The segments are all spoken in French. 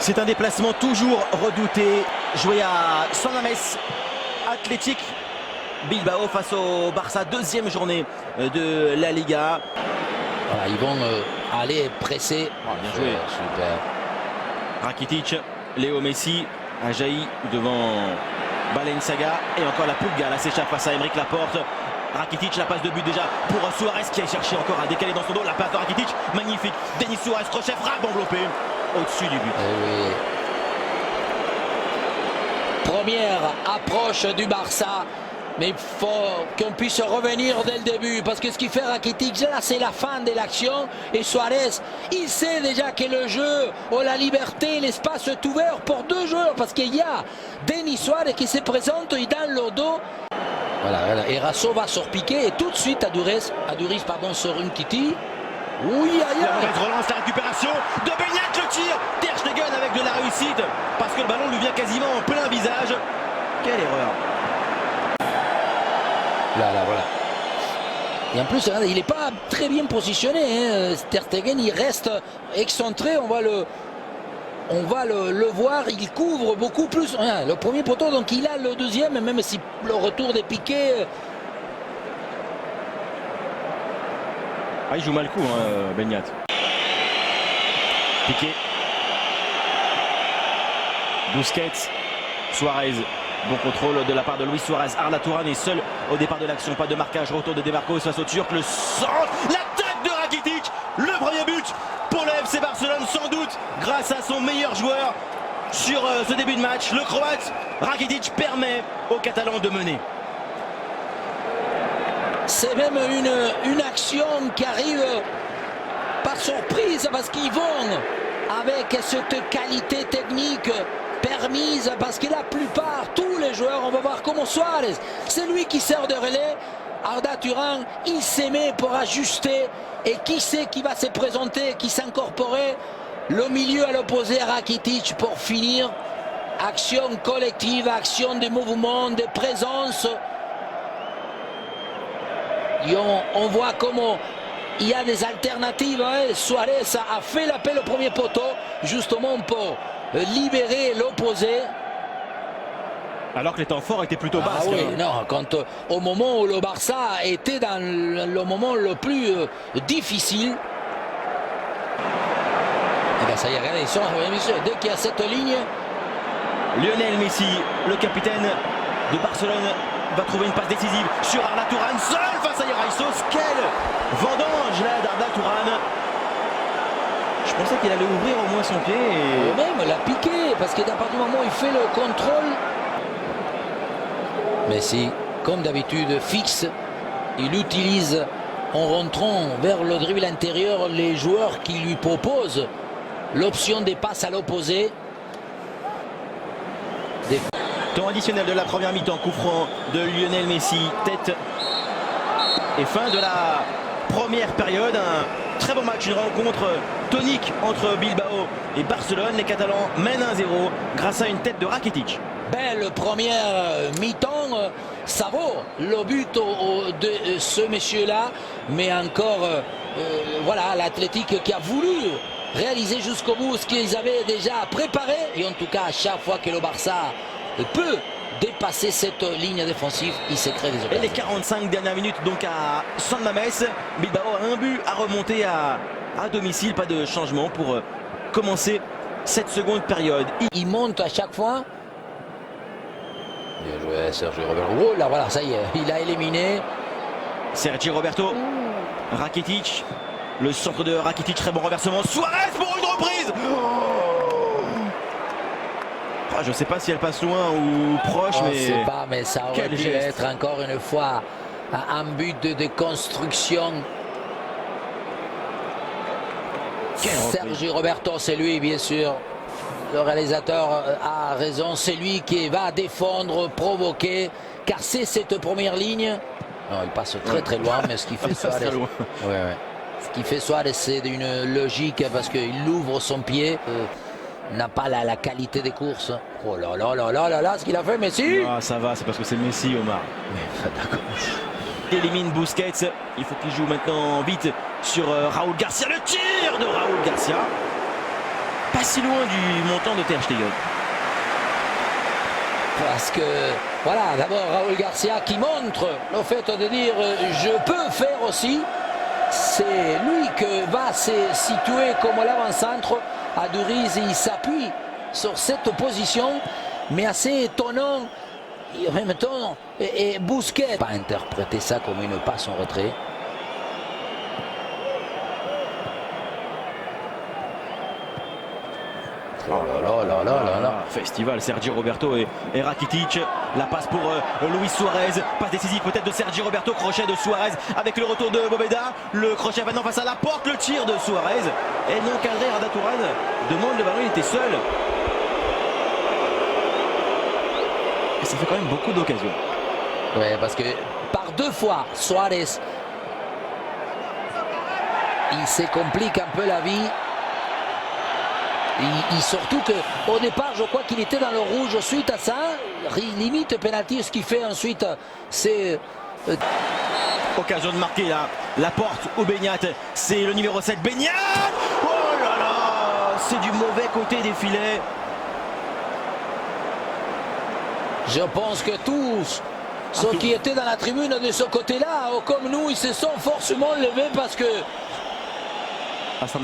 C'est un déplacement toujours redouté, joué à San Mamés, Athletic Bilbao face au Barça, deuxième journée de la Liga. Voilà, ils vont aller presser. Oh, bien joué. Super. Rakitic, Léo Messi a jailli devant Balenciaga et encore la Pulga, là s'échappe face à Aymeric Laporte. Rakitic, la passe de but déjà pour Suarez qui a cherché encore à décaler dans son dos. La passe de Rakitic, magnifique. Denis Suarez, crochet, frappe enveloppé au-dessus du but. Oui. Première approche du Barça. Mais il faut qu'on puisse revenir dès le début. Parce que ce qui fait Rakitic, là, c'est la fin de l'action. Et Suarez, il sait déjà que le jeu, la liberté, l'espace est ouvert pour deux joueurs. Parce qu'il y a Denis Suarez qui se présente dans le dos. Voilà, et Rasso va se repiquer. Et tout de suite, Aduriz sur une Titi. Oui, aïe, aïe. Relance la récupération de Beignet, le tir. Ter Stegen avec de la réussite. Parce que le ballon lui vient quasiment en plein visage. Quelle erreur. Là, voilà. Et en plus, regardez, il n'est pas très bien positionné. Hein. Ter Stegen, il reste excentré. On va le voir. Il couvre beaucoup plus. Hein, le premier poteau, donc il a le deuxième, même si le retour des piquets. Ah, il joue mal le coup, hein, Beignet. Piqué. Busquets. Suarez. Bon contrôle de la part de Luis Suarez. Arda Turan est seul au départ de l'action. Pas de marquage. Retour de Demarco face au Turc. Le centre. L'attaque de Rakitic. Le premier but pour le FC Barcelone, sans doute grâce à son meilleur joueur sur ce début de match. Le Croate Rakitic permet aux Catalans de mener. C'est même une action qui arrive par surprise parce qu'ils vont avec cette qualité technique permise, parce que la plupart, tous les joueurs, on va voir comment Suarez, c'est lui qui sert de relais. Arda Turan, il s'aimait pour ajuster, et qui sait qui va se présenter, qui s'incorporer. Le milieu à l'opposé à Rakitic pour finir. Action collective, action de mouvement, de présence. Et on voit comment il y a des alternatives. Hein. Suarez a fait l'appel au premier poteau, justement pour libérer l'opposé. Alors que les temps forts étaient plutôt bas. Oui, non, au moment où le Barça était dans le moment le plus difficile. Et bien ça y est, regardez, dès qu'il y a cette ligne. Lionel Messi, le capitaine de Barcelone, va trouver une passe décisive sur Arda Turan, seul face à Iraïsos. Quelle vendange là d'Arda Turan. Je pensais qu'il allait ouvrir au moins son pied. Et même la piqué, parce qu'à partir du moment où il fait le contrôle. Messi, comme d'habitude, fixe. Il utilise en rentrant vers le dribble intérieur les joueurs qui lui proposent l'option des passes à l'opposé. Temps additionnel de la première mi-temps, coup franc de Lionel Messi, tête et fin de la première période. Un très bon match, une rencontre tonique entre Bilbao et Barcelone. Les Catalans mènent 1-0 grâce à une tête de Rakitic. Belle première mi-temps, ça vaut le but de ce monsieur-là, mais encore voilà, l'Athletic qui a voulu réaliser jusqu'au bout ce qu'ils avaient déjà préparé. Et en tout cas, à chaque fois que le Barça peut dépasser cette ligne défensive, il se crée des occasions. Et les 45 dernières minutes donc à San Mamés, Bilbao a un but à remonter à domicile, pas de changement pour commencer cette seconde période. Il monte à chaque fois. Bien joué Sergio Roberto. Oh là voilà, ça y est, il a éliminé Sergio Roberto. Rakitic, le centre de Rakitic, très bon renversement. Suarez pour une reprise. Je ne sais pas si elle passe loin ou proche, on mais... ne sait pas, mais ça aurait pu être encore une fois un but de construction. Sergio Roberto, c'est lui, bien sûr. Le réalisateur a raison, c'est lui qui va défendre, provoquer, casser cette première ligne. Non, il passe très loin, mais ce qui fait Suarez, ce qui fait Suarez, c'est une logique parce qu'il ouvre son pied. N'a pas la qualité des courses. Oh là là, ce qu'il a fait Messi. Ah, ça va, c'est parce que c'est Messi, Omar. D'accord. Il élimine Busquets. Il faut qu'il joue maintenant vite sur Raúl Garcia. Le tir de Raúl Garcia. Pas pas si loin du montant de Ter Stegen. Parce que, voilà, d'abord Raúl Garcia qui montre le fait de dire je peux faire aussi. C'est lui qui va se situer comme l'avant-centre. Aduriz, il s'appuie sur cette position, mais assez étonnant. Et en même temps, et Busquets pas interpréter ça comme une passe en retrait. Oh là là. Festival, Sergio Roberto et Rakitic. La passe pour Luis Suarez. Passe décisive peut-être de Sergio Roberto. Crochet de Suarez avec le retour de Bobeda. Le crochet maintenant face à la porte. Le tir de Suarez. Et non cadré. Arda Turan demande le ballon. Il était seul. Et ça fait quand même beaucoup d'occasions. Oui, parce que par 2 fois, Suarez, il se complique un peu la vie. Et surtout qu'au départ, je crois qu'il était dans le rouge suite à ça. Limite penalty, ce qu'il fait ensuite, c'est... Occasion de marquer là. La porte au Beñat. C'est le numéro 7, Beñat. Oh là là. C'est du mauvais côté des filets. Je pense que tous ceux qui étaient dans la tribune de ce côté-là, comme nous, ils se sont forcément levés parce que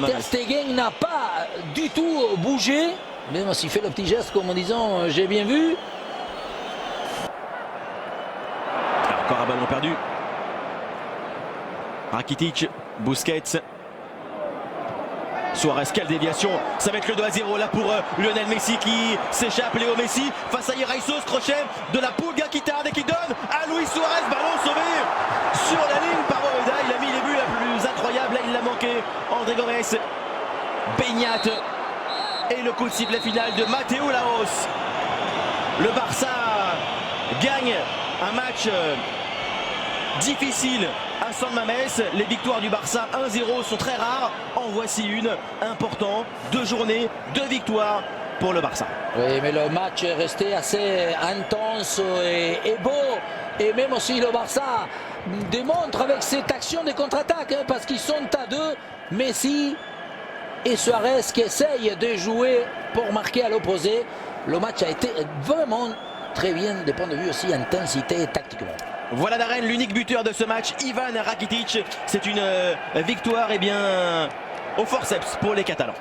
Ter Stegen n'a pas du tout bougé, même s'il fait le petit geste comme en disant j'ai bien vu. Encore un ballon perdu. Rakitic, Busquets. Suarez, quelle déviation. Ça va être le 2-0 là pour Lionel Messi qui s'échappe. Léo Messi face à Iraisos, crochet de la Pulga qui tarde et qui donne à Luis Suarez. Ballon sauvé sur la ligne par Bobeda. Il a mis les buts la plus incroyable. Là il l'a manqué. André Gomes, Beñat et le coup de sifflet final de Mateo Laos. Le Barça gagne un match difficile à San Mamés. Les victoires du Barça 1-0 sont très rares. En voici une importante. 2 journées, 2 victoires pour le Barça. Oui, mais le match est resté assez intense et beau. Et même aussi le Barça démontre avec cette action de contre-attaque, parce qu'ils sont à 2. Messi et Suarez qui essayent de jouer pour marquer à l'opposé. Le match a été vraiment très bien du point de vue aussi intensité et tactiquement. Voilà Darren, l'unique buteur de ce match, Ivan Rakitic. C'est une victoire au forceps pour les Catalans.